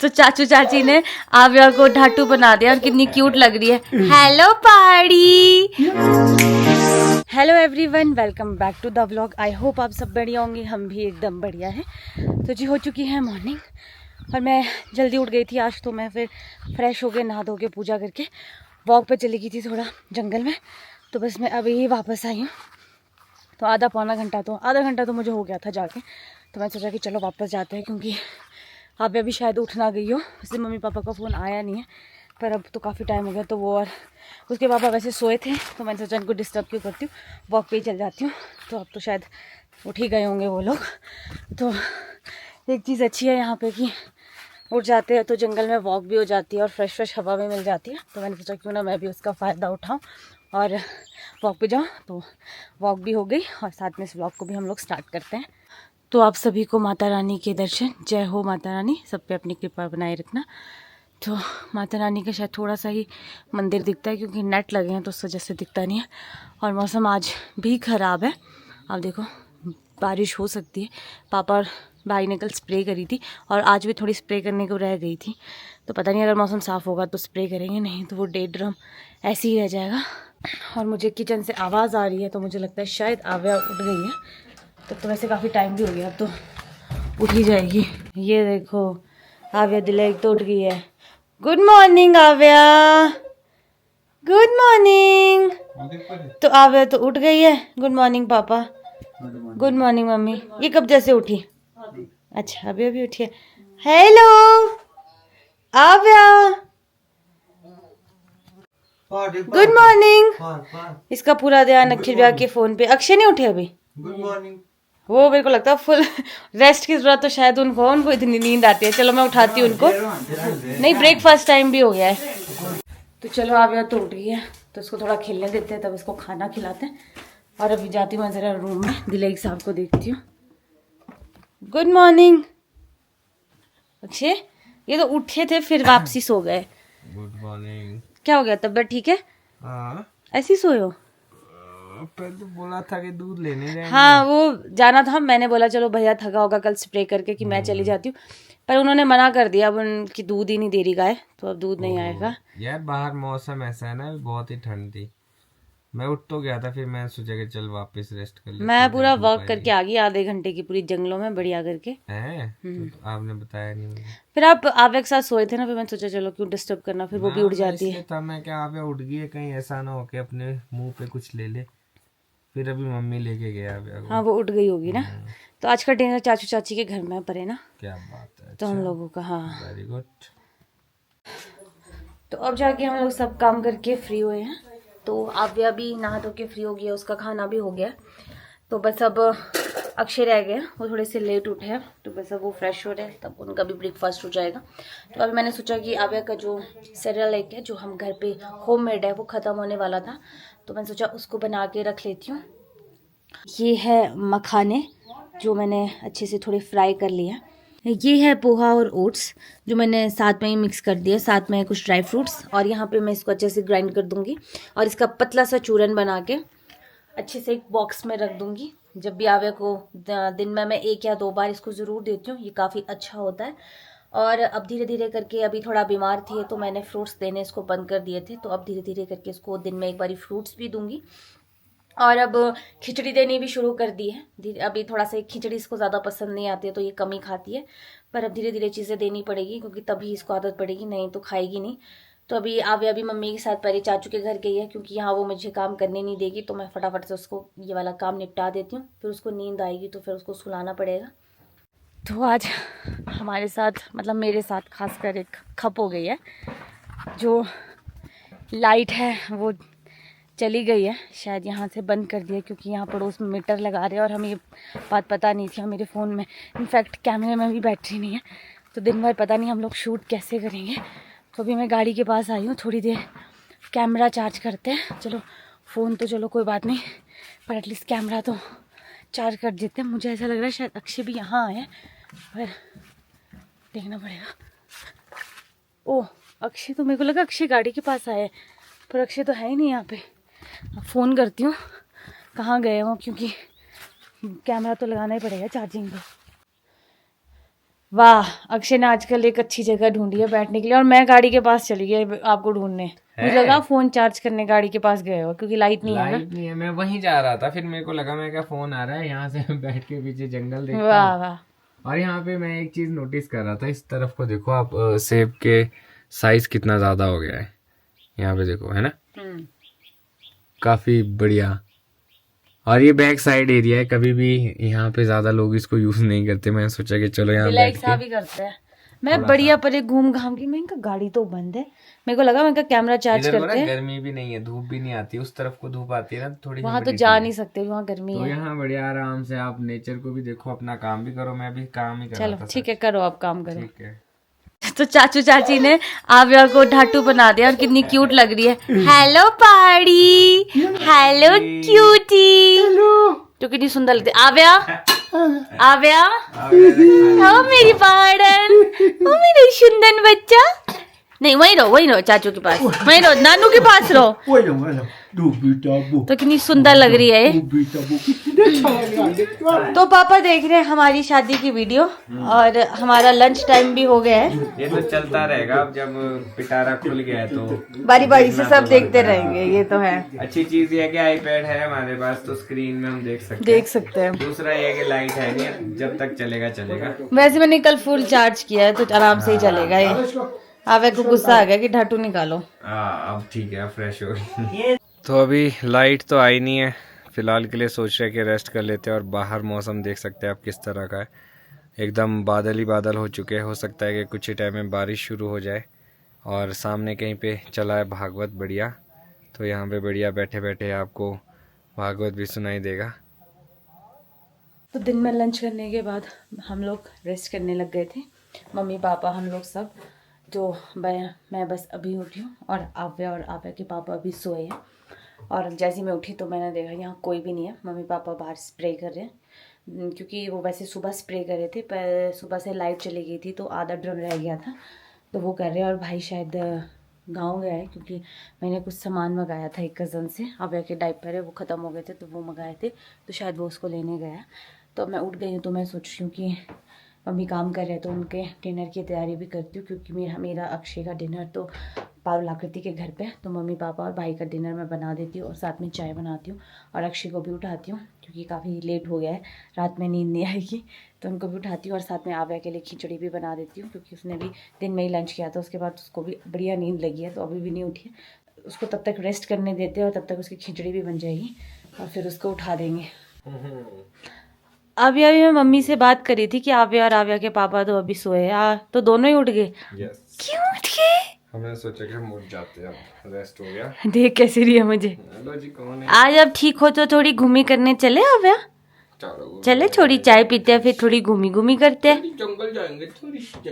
तो चाचू चाची ने आव्या को ढाटू बना दिया और कितनी क्यूट लग रही है। हेलो पाड़ी, hello everyone, welcome back to the vlog. I hope आप सब बढ़िया होंगे, हम भी एकदम बढ़िया हैं। तो जी हो चुकी है मॉर्निंग और मैं जल्दी उठ गई थी आज, तो मैं फिर फ्रेश हो के नहा धो के पूजा करके वॉक पे चली गई थी थोड़ा जंगल में। तो बस मैं अभी वापस आई हूँ। तो आधा घंटा तो मुझे हो गया था जाके। तो मैं सोचा कि चलो वापस जाते हैं, क्योंकि आप अभी शायद उठ ना गई हो। वैसे मम्मी पापा का फ़ोन आया नहीं है, पर अब तो काफ़ी टाइम हो गया। तो वो और उसके पापा वैसे सोए थे, तो मैंने सोचा इनको डिस्टर्ब क्यों करती हूँ, वॉक पे ही चल जाती हूँ। तो अब तो शायद उठ ही गए होंगे वो लोग। तो एक चीज़ अच्छी है यहाँ पे कि उठ जाते हैं तो जंगल में वॉक भी हो जाती है और फ्रेश हवा भी मिल जाती है। तो मैंने सोचा क्यों ना मैं भी उसका फ़ायदा उठाऊँ और वॉक पे जाऊँ। तो वॉक भी हो गई और साथ में इस व्लॉग को भी हम लोग स्टार्ट करते हैं। तो आप सभी को माता रानी के दर्शन, जय हो माता रानी, सब पे अपनी कृपा बनाए रखना। तो माता रानी का शायद थोड़ा सा ही मंदिर दिखता है, क्योंकि नेट लगे हैं तो उस वजह से दिखता नहीं है। और मौसम आज भी ख़राब है, आप देखो बारिश हो सकती है। पापा और भाई ने कल स्प्रे करी थी और आज भी थोड़ी स्प्रे करने को रह गई थी। तो पता नहीं, अगर मौसम साफ़ होगा तो स्प्रे करेंगे, नहीं तो वो डेढ़ ड्रम ऐसे ही रह जाएगा। और मुझे किचन से आवाज़ आ रही है, तो मुझे लगता है शायद आव्या उठ गई है। तब तो वैसे काफ़ी टाइम भी हो गया, अब तो उठ ही जाएगी। ये देखो आव्या दिलेक तो उठ गई है। गुड मॉर्निंग आव्या, गुड मॉर्निंग। तो आव्या तो उठ गई है। गुड मॉर्निंग पापा, गुड मॉर्निंग मम्मी। ये कब जैसे उठी? अच्छा अभी अभी उठी है। हेलो आव्या, गुड मॉर्निंग। इसका पूरा ध्यान अखिल भैया के फोन पे। अक्षय नहीं उठे अभी? Good morning. वो मेरे को लगता है फुल रेस्ट की जरूरत तो शायद उनको इतनी नींद आती है। चलो मैं उठाती हूँ उनको। नहीं, ब्रेकफास्ट टाइम भी हो गया है। तो चलो आव्या तो उठ गई है, तो इसको थोड़ा खेलने देते हैं, तब इसको खाना खिलाते हैं। और अभी जाती हूँ मैं ज़रा रूम में, दिलेख साहब को देखती हूँ। Good morning Akshay. ये तो उठे थे फिर वापसी सो गए। Good morning. क्या हो गया, तबीयत ठीक है? हाँ, ऐसे ही सोए हो? पहले तो बोला था कि दूध लेने जाएंगे। हाँ वो जाना था, मैंने बोला चलो भैया थका होगा कल स्प्रे करके कि मैं चली जाती हूँ, पर उन्होंने मना कर दिया। अब उनकी दूध ही नहीं दे रही गाय, तो अब दूध नहीं आएगा। यार बाहर मौसम ऐसा है ना, बहुत ही ठंड थी। मैं उठ तो गया था, फिर मैं सोचा कि चल वापस रेस्ट कर ले। मैं पूरा वॉक करके आ गई आधे घंटे की, पूरी जंगलों में बढ़िया करके। है तो आपने बताया नहीं मुझे। फिर आप आवे के साथ सोए थे ना, फिर मैंने सोचा चलो क्यों डिस्टर्ब करना, फिर वो भी उठ मैं जाती है। इसलिए था, मैं क्या आप उठ गई है, कहीं ऐसा ना हो कि अपने मुंह पे कुछ ले ले। फिर अभी मम्मी लेके गया अभी। हाँ वो उठ गई होगी ना। तो आज का डिनर चाचू चाची के घर में पर है ना, क्या बात है। तो हम लोगों का। हाँ वेरी गुड। तो अब जाके हम लोग सब काम करके फ्री हुए हैं। तो आव्या भी नहा धो के फ्री हो गया, उसका खाना भी हो गया। तो बस अब अक्षय रह गया, वो थोड़े से लेट उठे हैं, तो बस अब वो फ्रेश हो रहे हैं, तब उनका भी ब्रेकफास्ट हो जाएगा। तो अभी मैंने सोचा कि आव्या का जो सीरियल एक है जो हम घर पे होममेड है, वो ख़त्म होने वाला था, तो मैंने सोचा उसको बना के रख लेती हूँ। ये है मखाने जो मैंने अच्छे से थोड़े फ्राई कर लिया। ये है पोहा और ओट्स जो मैंने साथ में ही मिक्स कर दिया, साथ में कुछ ड्राई फ्रूट्स, और यहाँ पे मैं इसको अच्छे से ग्राइंड कर दूंगी और इसका पतला सा चूरन बना के अच्छे से एक बॉक्स में रख दूंगी। जब भी आव्या को दिन में मैं 1 या 2 बार इसको ज़रूर देती हूँ, ये काफ़ी अच्छा होता है। और अब धीरे धीरे करके, अभी थोड़ा बीमार थी तो मैंने फ्रूट्स देने इसको बंद कर दिए थे, तो अब धीरे धीरे करके इसको दिन में 1 बार फ्रूट्स भी दूंगी। और अब खिचड़ी देनी भी शुरू कर दी है। अभी थोड़ा सा खिचड़ी इसको ज़्यादा पसंद नहीं आती है, तो ये कम ही खाती है, पर अब धीरे धीरे चीज़ें देनी पड़ेगी, क्योंकि तभी इसको आदत पड़ेगी, नहीं तो खाएगी नहीं। तो अभी आव्या भी मम्मी के साथ पहले चाचू के घर गई है, क्योंकि यहाँ वो मुझे काम करने नहीं देगी, तो मैं फटाफट से उसको ये वाला काम निपटा देती हूँ, फिर उसको नींद आएगी तो फिर उसको सुलाना पड़ेगा। तो आज हमारे साथ, मतलब मेरे साथ खासकर एक खप हो गई है। जो लाइट है वो चली गई है, शायद यहाँ से बंद कर दिया, क्योंकि यहाँ पड़ोस में मीटर लगा रहे हैं और हमें ये बात पता नहीं थी। मेरे फ़ोन में इनफैक्ट कैमरे में भी बैटरी नहीं है, तो दिन भर पता नहीं हम लोग शूट कैसे करेंगे। तो अभी मैं गाड़ी के पास आई हूँ, थोड़ी देर कैमरा चार्ज करते हैं। चलो फ़ोन तो चलो कोई बात नहीं, पर एटलीस्ट कैमरा तो चार्ज कर देते हैं। मुझे ऐसा लग रहा है शायद अक्षय भी यहाँ आए, पर देखना पड़ेगा। ओह अक्षय, तो मेरे को लगा अक्षय गाड़ी के पास आए, पर अक्षय तो है ही नहीं यहाँ पे। फ़ोन करती हूँ कहाँ गए हो, क्योंकि कैमरा तो लगाना ही पड़ेगा चार्जिंग पे। वाह, अक्षय ने आजकल एक अच्छी जगह ढूंढी है बैठने के लिए और मैं गाड़ी के पास चली गई आपको ढूंढने। मुझे लगा फोन चार्ज करने गाड़ी के पास गए हो क्योंकि लाइट नहीं है ना। लाइट नहीं है, मैं वहीं जा रहा था, फिर मेरे को लगा मैं क्या फोन आ रहा है, यहाँ से बैठ के पीछे जंगल देखता वाह हूँ। वाह। और यहाँ पे मैं एक चीज नोटिस कर रहा था, इस तरफ को देखो आप, सेब के साइज कितना ज्यादा हो गया है यहाँ पे, देखो है ना, काफी बढ़िया। और ये बैक साइड एरिया है, कभी भी यहाँ पे ज्यादा लोग इसको यूज नहीं करते। मैंने सोचा कि चलो यहाँ बैठ के भी करते हैं। मैं बढ़िया पर घूम घाम के, मैं इनका गाड़ी तो बंद है, मेरे को लगा मैं इनका कैमरा चार्ज इधर करते हैं। गर्मी भी नहीं है, धूप भी नहीं आती, उस तरफ को धूप आती है ना थोड़ी, वहां तो जा नहीं सकते, वहां गर्मी तो है। यहाँ बढ़िया आराम से आप नेचर को भी देखो, अपना काम भी करो। मैं भी काम ही कर रहा चलो था। ठीक है, करो आप काम करो। ठीक है। तो चाचू चाची ने आव्या को ढाटू बना दिया और कितनी क्यूट लग रही है। हेलो पाड़ी, हेलो क्यूटी, तो कितनी सुंदर लगती है। आव्या, आव्या, ओ मेरी पाड़न, ओ मेरी सुंदर बच्चा। नहीं, वहीं रहो चाचू के पास, वहीं रहो, नानू के पास रहो। तो कितनी सुंदर लग रही है ये। तो पापा देख रहे हैं हमारी शादी की वीडियो और हमारा लंच टाइम भी हो गया है। ये तो चलता रहेगा, अब जब पिटारा खुल गया है तो बारी बारी से सब देखते रहेंगे, ये तो है। अच्छी चीज ये है कि आईपैड है हमारे पास, तो स्क्रीन में हम देख सकते हैं। दूसरा ये कि लाइट है नहीं, जब तक चलेगा चलेगा। वैसे मैंने कल फुल चार्ज किया है तो आराम से ही चलेगा ये। आवे को गुस्सा आ गया कि ढाटू निकालो। अब ठीक है, फ्रेश हो गई। तो अभी लाइट तो आई नहीं है, फिलहाल के लिए सोच रहे कि रेस्ट कर लेते हैं। और बाहर मौसम देख सकते हैं आप किस तरह का है, एकदम बादल ही बादल हो चुके हैं। हो सकता है कि कुछ ही टाइम में बारिश शुरू हो जाए। और सामने कहीं पे चला है भागवत बढ़िया, तो यहाँ पे बढ़िया बैठे बैठे आपको भागवत भी सुनाई देगा। तो दिन में लंच करने के बाद हम लोग रेस्ट करने लग गए थे, मम्मी पापा हम लोग सब। तो मैं बस अभी उठी हूँ और आव्या के पापा अभी सोए हैं। और जैसे मैं उठी तो मैंने देखा यहाँ कोई भी नहीं है, मम्मी पापा बाहर स्प्रे कर रहे हैं क्योंकि वो वैसे सुबह स्प्रे कर रहे थे, पर सुबह से लाइट चली गई थी तो आधा ड्रम रह गया था, तो वो कर रहे हैं। और भाई शायद गांव गया है क्योंकि मैंने कुछ सामान मंगाया था एक कज़न से, आव्या के डायपर है वो ख़त्म हो गए थे तो वो मंगाए थे, तो शायद वो उसको लेने गया। तो मैं उठ गई हूँ, तो मैं सोच रही हूँ कि मम्मी काम कर रहे हैं तो उनके डिनर की तैयारी भी करती हूँ क्योंकि मेरा अक्षय का डिनर तो पारुल आकृति के घर पे है, तो मम्मी पापा और भाई का डिनर मैं बना देती हूँ और साथ में चाय बनाती हूँ और अक्षय को भी उठाती हूँ क्योंकि काफ़ी लेट हो गया है, रात में नींद नहीं आएगी, तो उनको भी उठाती हूँ और साथ में आव्या के लिए खिचड़ी भी बना देती हूँ क्योंकि उसने भी दिन में ही लंच किया था। उसके बाद उसको भी बढ़िया नींद लगी है तो अभी भी नहीं उठी है, उसको तब तक रेस्ट करने देते हैं और तब तक उसकी खिचड़ी भी बन जाएगी और फिर उसको उठा देंगे। आव्या भी मैं मम्मी से बात करी थी कि आव्या और आव्या के पापा तो अभी सोए, तो दोनों ही उठ गए। क्यों उठ गए? हमने सोचा कि हम उठ जाते हैं, अब रेस्ट हो गया। देख कैसी रही है मुझे। हेलो जी, कौन है? आज अब ठीक हो तो थोड़ी घूमी करने चले आव्या, चले थोड़ी चाय पीते हैं फिर थोड़ी घूमी करते हैं, जंगल जाएंगे,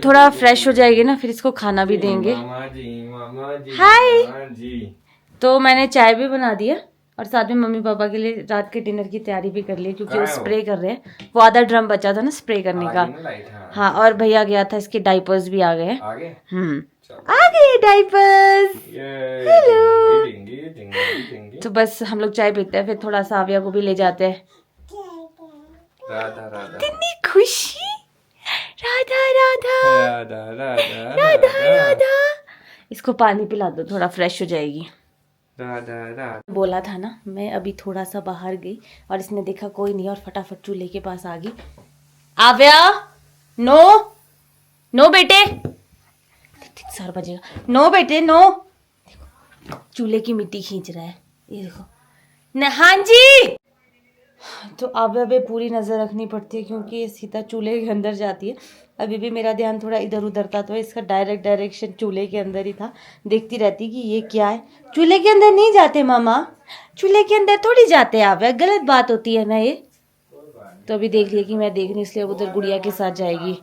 थोड़ा फ्रेश हो जाएगी ना, फिर इसको खाना भी देंगे। मामा जी हाय। तो मैंने चाय भी बना दी है और साथ में मम्मी पापा के लिए रात के डिनर की तैयारी भी कर ली क्योंकि वो स्प्रे कर रहे हैं, वो आधा ड्रम बचा था ना स्प्रे करने का। हाँ, और भैया गया था, इसके डाइपर्स भी आ गए। आ गए डाइपर्स। हेलो। तो बस हम लोग चाय पीते हैं, फिर थोड़ा सा आव्या को भी ले जाते हैं। राधा राधा, कितनी खुशी। राधा राधा राधा राधा राधा राधा। इसको पानी पिला दो, थोड़ा फ्रेश हो जाएगी। राधा राधा। बोला था ना, मैं अभी थोड़ा सा बाहर गई और इसने देखा कोई नहीं और फटाफट चूल्हे के पास आ गई। आव्या, नो नो बेटे, सर बजेगा, नो बेटे नो। चूल्हे की मिट्टी खींच रहा है, ये देखो न। हाँ जी। तो आव्या पे पूरी नज़र रखनी पड़ती है क्योंकि ये सीधा चूल्हे के अंदर जाती है। अभी भी मेरा ध्यान थोड़ा इधर उधर था तो इसका डायरेक्शन चूल्हे के अंदर ही था, देखती रहती कि ये क्या है। चूल्हे के अंदर नहीं जाते मामा, चूल्हे के अंदर थोड़ी जाते आव्या, गलत बात होती है ना ये। तो अभी देख लिया कि मैं देख रही, इसलिए उधर गुड़िया के साथ जाएगी।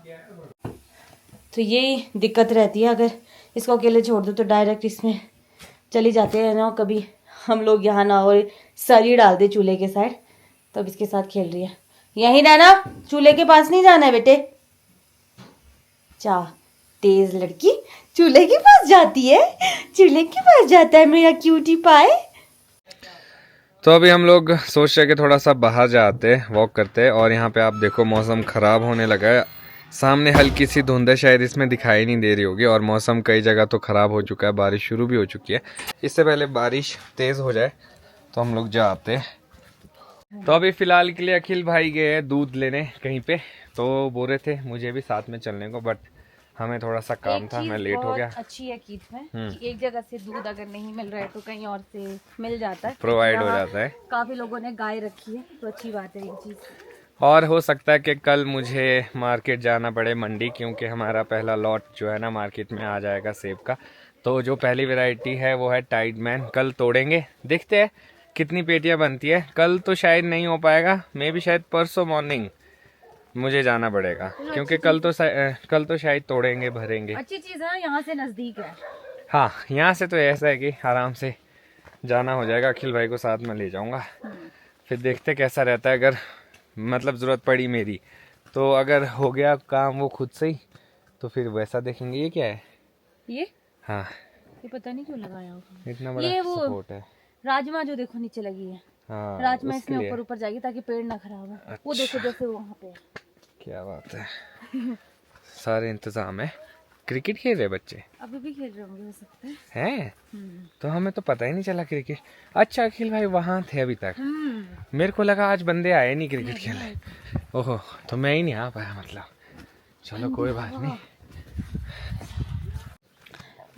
तो ये दिक्कत रहती है, अगर इसको अकेले छोड़ दो तो डायरेक्ट इसमें चली जाते हैं ना, कभी हम लोग यहाँ ना हो सरी डाल दे चूल्हे के साइड। तो अब इसके साथ खेल रही है। यहीं रहना, चूल्हे के पास नहीं जाना है बेटे। तेज लड़की चूल्हे के पास जाती है, चूल्हे के पास जाता है मेरा क्यूटी पाए। तो अभी हम लोग सोच रहे कि थोड़ा सा बाहर जाते, वॉक करते, और यहाँ पे आप देखो मौसम खराब होने लगा है। सामने हल्की सी धुंध है, शायद इसमें दिखाई नहीं दे रही होगी। और मौसम कई जगह तो ख़राब हो चुका है, बारिश शुरू भी हो चुकी है। इससे पहले बारिश तेज़ हो जाए तो हम लोग जाते हैं। तो अभी फ़िलहाल के लिए अखिल भाई गए हैं दूध लेने कहीं पे, तो बोल रहे थे मुझे भी साथ में चलने को, बट हमें थोड़ा सा काम था, मैं लेट हो गया। अच्छी है कीट में कि एक जगह से दूध अगर नहीं मिल रहा है तो कहीं और से मिल जाता है, प्रोवाइड हो जाता है। काफ़ी लोगों ने गाय रखी है तो अच्छी बात है ये चीज़। और हो सकता है कि कल मुझे मार्केट जाना पड़े मंडी, क्योंकि हमारा पहला लॉट जो है ना मार्केट में आ जाएगा सेब का। तो जो पहली वैरायटी है वो है टाइड मैन, कल तोड़ेंगे, देखते हैं कितनी पेटियां बनती है। कल तो शायद नहीं हो पाएगा, मैं भी शायद परसों मॉर्निंग मुझे जाना पड़ेगा, क्योंकि कल तो शायद तोड़ेंगे, भरेंगे। अच्छी चीज़ है, यहाँ से नज़दीक है। हाँ, यहाँ से तो ऐसा है कि आराम से जाना हो जाएगा। अखिल भाई को साथ में ले जाऊँगा, फिर देखते कैसा रहता है। अगर मतलब ज़रूरत पड़ी मेरी तो, अगर हो गया काम वो खुद से ही, तो फिर वैसा देखेंगे। ये क्या है ये? हाँ, ये पता नहीं क्यों लगाया होगा, इतना बड़ा सपोर्ट है। राजमा जो देखो नीचे लगी है, हाँ, राजमा इसमें ऊपर ऊपर जाएगी ताकि पेड़ ना खराब हो। अच्छा। वो देखो जैसे वहाँ पे। क्या बात है, सारे इंतजाम है। क्रिकेट खेल रहे बच्चे अभी भी खेल रहे होंगे हो सकते हैं। हैं, तो हमें तो पता ही नहीं चला क्रिकेट। अच्छा अखिल भाई वहाँ थे अभी तक, मेरे को लगा आज बंदे आए नहीं क्रिकेट खेलने। ओहो, तो मैं ही नहीं आ पाया मतलब। चलो कोई बात नहीं।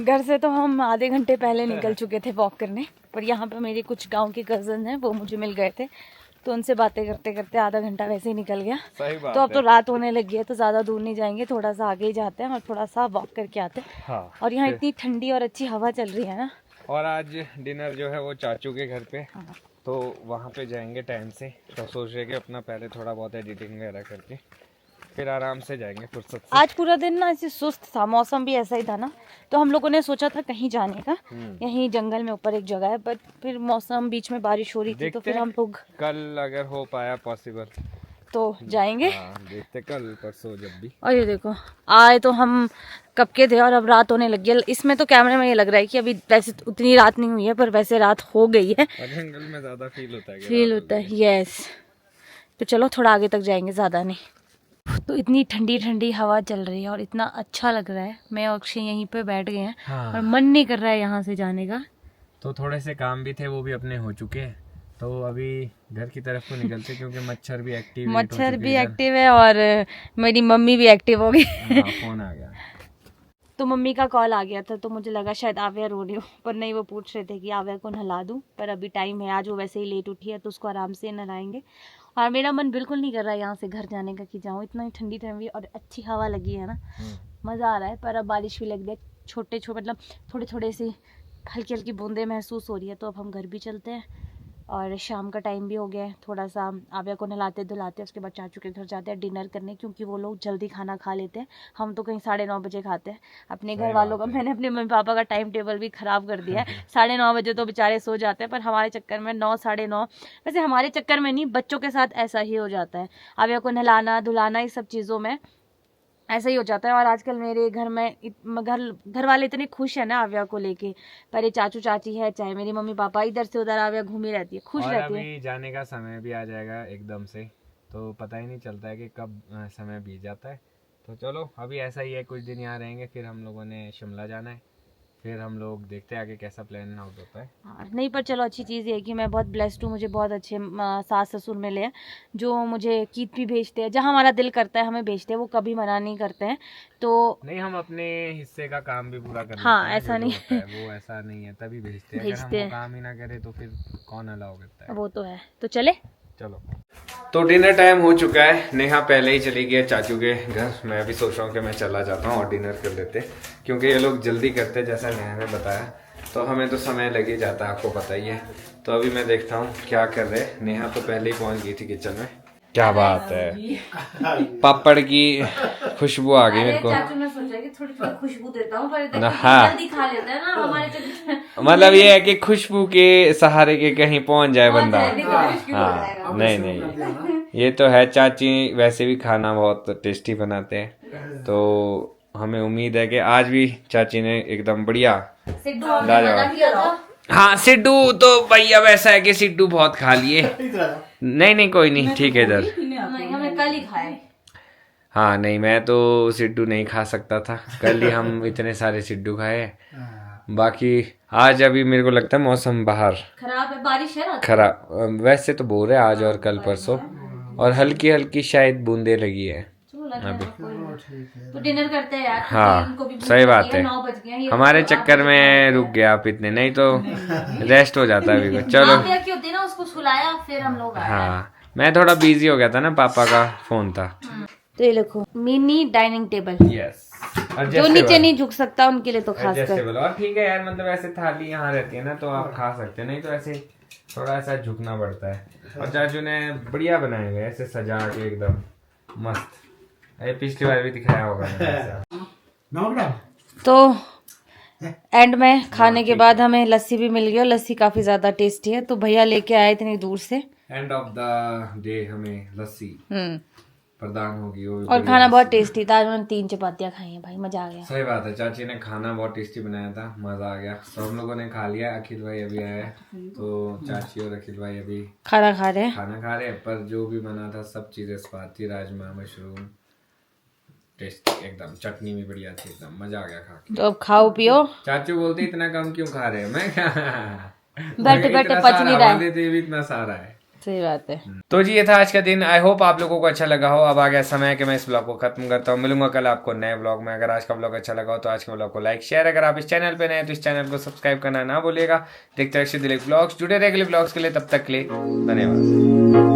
घर से तो हम आधे घंटे पहले निकल चुके थे वॉक करने, पर यहाँ पे मेरे कुछ गांव के कजन हैं, वो मुझे मिल गए थे, तो उनसे बातें करते करते आधा घंटा वैसे ही निकल गया। सही बात तो अब है। तो रात होने लगी है, तो ज़्यादा दूर नहीं जाएंगे, थोड़ा सा आगे ही जाते हैं और थोड़ा सा वॉक करके आते हैं। हाँ, और यहाँ इतनी ठंडी और अच्छी हवा चल रही है ना। और आज डिनर जो है वो चाचू के घर पे, तो वहाँ पे जाएंगे टाइम से। तो सोच रहे कि अपना पहले थोड़ा बहुत एडिटिंग वगैरह करके फिर आराम से जाएंगे फुर्सत से। आज पूरा दिन ना ऐसे सुस्त था, मौसम भी ऐसा ही था ना, तो हम लोगों ने सोचा था कहीं जाने का, यहीं जंगल में ऊपर एक जगह है, बट फिर मौसम बीच में बारिश हो रही थी, तो फिर हम लोग कल अगर हो पाया पॉसिबल तो जाएंगे। देखते कल परसों जब भी। और ये देखो आए तो हम कब के थे और अब रात होने लगी है। इसमें तो कैमरे में ये लग रहा है कि अभी वैसे उतनी रात नहीं हुई है, पर वैसे रात हो गई है। और जंगल में ज्यादा फील होता है, यस। तो चलो थोड़ा आगे तक जाएंगे, ज़्यादा नहीं। तो इतनी ठंडी ठंडी हवा चल रही है और इतना अच्छा लग रहा है। मैं और अक्षय यहीं पे बैठ गए हैं। हाँ। और मन नहीं कर रहा है यहाँ से जाने का। तो थोड़े से काम भी थे, वो भी अपने हो चुके हैं, तो अभी घर की तरफ को निकलते, क्योंकि मच्छर भी एक्टिव है और मेरी मम्मी भी एक्टिव हो गई। फोन आ गया तो मम्मी का कॉल आ गया था, तो मुझे लगा शायद आव्या रो रही हो, पर नहीं, वो पूछ रहे थे कि आव्या को नहला दूं, पर अभी टाइम है, आज वो वैसे ही लेट उठी है तो उसको आराम से नहलाएंगे। और मेरा मन बिल्कुल नहीं कर रहा है यहाँ से घर जाने का कि जाऊँ, इतना ठंडी ठंडी और अच्छी हवा लगी है ना, मज़ा आ रहा है। पर अब बारिश भी लग गई, छोटे मतलब थोड़े थोड़े से हल्की हल्की बूंदें महसूस हो रही है। तो अब हम घर भी चलते हैं और शाम का टाइम भी हो गया है, थोड़ा सा आव्या को नहलाते धुलाते उसके बाद चाचू के घर जाते हैं डिनर करने, क्योंकि वो लोग जल्दी खाना खा लेते हैं। हम तो कहीं 9:30 बजे खाते हैं। अपने घर वालों का, मैंने अपने मम्मी पापा का टाइम टेबल भी ख़राब कर दिया है। 9:30 बजे तो बेचारे सो जाते हैं, पर हमारे चक्कर में 9 साढ़े 9, वैसे हमारे चक्कर में नहीं, बच्चों के साथ ऐसा ही हो जाता है। आव्या को नहलाना धुलाना इस सब चीज़ों में ऐसा ही हो जाता है। और आजकल मेरे घर में घर वाले इतने खुश है ना आव्या को लेके, पर ये चाचू चाची है, चाहे मेरी मम्मी पापा, इधर से उधर आव्या घूमी रहती है, खुश रहती है। अभी जाने का समय भी आ जाएगा एकदम से, तो पता ही नहीं चलता है कि कब समय बीत जाता है। तो चलो अभी ऐसा ही है, कुछ दिन यहाँ रहेंगे, फिर हम लोगों ने शिमला जाना है, फिर हम लोग देखते हैं आगे कैसा प्लान आउट होता है। हाँ, नहीं, पर चलो अच्छी चीज़ ये है कि मैं बहुत ब्लेस्ड हूँ, मुझे बहुत अच्छे सास ससुर मिले हैं जो मुझे कीट भी भेजते हैं, जहाँ हमारा दिल करता है हमें भेजते हैं, वो कभी मना नहीं करते हैं। तो नहीं, हम अपने हिस्से का काम भी पूरा करते हैं। हाँ, ऐसा नहीं है, वो ऐसा नहीं है, तभी भेजते हैं। अगर हम वो काम ही ना करें तो फिर कौन अलाउ करता है। वो तो है। तो चले चलो। तो डिनर टाइम हो चुका है, नेहा पहले ही चली गई है चाचू के घर। मैं अभी सोच रहा हूँ कि मैं चला जाता हूँ और डिनर कर लेते, क्योंकि ये लोग जल्दी करते हैं जैसा नेहा ने बताया, तो हमें तो समय लग ही जाता है, आपको पता ही है। तो अभी मैं देखता हूँ क्या कर रहे हैं। नेहा तो पहले ही पहुँच गई थी किचन में। क्या बात है, पापड़ की खुशबू आ गई मेरे को। चाचू ने सोचा कि थोड़ी थोड़ी खुशबू देता हूँ, पर जल्दी खा लेता है ना हमारे मतलब ये है कि खुशबू के सहारे के कहीं पहुंच जाए बंदा। हाँ, नहीं, ये तो है। चाची वैसे भी खाना बहुत टेस्टी बनाते हैं, तो हमें उम्मीद है कि आज भी चाची ने एकदम बढ़िया लाजवाब। हाँ, सिड्डू तो भैया वैसा है कि सिड्डू बहुत खा लिए। नहीं कोई नहीं, ठीक है इधर। हमने कल ही खाए। हाँ नहीं, मैं तो सिड्डू नहीं खा सकता था। कल ही हम इतने सारे सिड्डू खाए। बाकी आज अभी मेरे को लगता है मौसम बाहर खराब है, बारिश है रात। खराब, वैसे तो बोल रहे आज और कल परसों, और हल्की हल्की शायद बूंदे लगी है अभी। तो डिनर करते हैं यार। हाँ सही बात है, 9 बज गए। हमारे चक्कर में रुक गया आप इतने, नहीं तो रेस्ट हो जाता अभी को। चलो क्या होती है ना, उसको सुलाया फिर हम लोग आए। हाँ मैं थोड़ा बिजी हो गया था ना, पापा का फोन था। तो ये देखो मिनी डाइनिंग टेबल, यस, जो नीचे नहीं झुक सकता उनके लिए तो खास कर। एडजस्टेबल। और ठीक है यार, मतलब ऐसे थाली यहाँ रहती है ना तो आप खा सकते हैं, नहीं तो ऐसे थोड़ा सा झुकना पड़ता है। और चाचू ने बढ़िया बनाए हुए ऐसे सजा के एकदम मस्त। अरे पिछली बार भी दिखाया होगा मैंने। तो एंड में खाने के बाद हमें लस्सी भी मिल गई, और लस्सी काफी ज्यादा टेस्टी है, तो भैया लेके आए इतनी दूर से। एंड ऑफ द डे हमें लस्सी प्रदान होगी, और खाना बहुत टेस्टी था। आज मैंने 3 चपातियां खाई हैं भाई, मजा आ गया। सही बात है, चाची ने खाना बहुत टेस्टी बनाया था, मजा आ गया। तो हम लोगों ने खा लिया, अखिल भाई अभी आए तो चाची और अखिल भाई अभी खाना खा रहे हैं। पर जो भी बना था सब चीजें स्वाद थी, राजमा, मशरूम, टेस्ट एकदम, चटनी भी बढ़िया थी, एकदम मजा आ गया खा के। तो अब खाओ पियो। चाचू बोलते इतना कम क्यों खा रहे हो, मैं बैठे बैठे पच नहीं रहा है, भी इतना सारा है। सही बात है। तो जी ये था आज का दिन। आई होप आप लोगों को अच्छा लगा हो। अब आ गया समय कि मैं इस ब्लॉग को खत्म करता हूँ। मिलूंगा कल आपको नए ब्लॉग में। अगर आज का ब्लॉग अच्छा लगा हो तो आज के ब्लॉग को लाइक शेयर, अगर आप इस चैनल पे नए हैं तो इस चैनल को सब्सक्राइब करना ना भूलिएगा। देखते रहिए दिलीप ब्लॉग्स, जुड़े रहिए अगले ब्लॉग्स के लिए। तब तक के लिए धन्यवाद।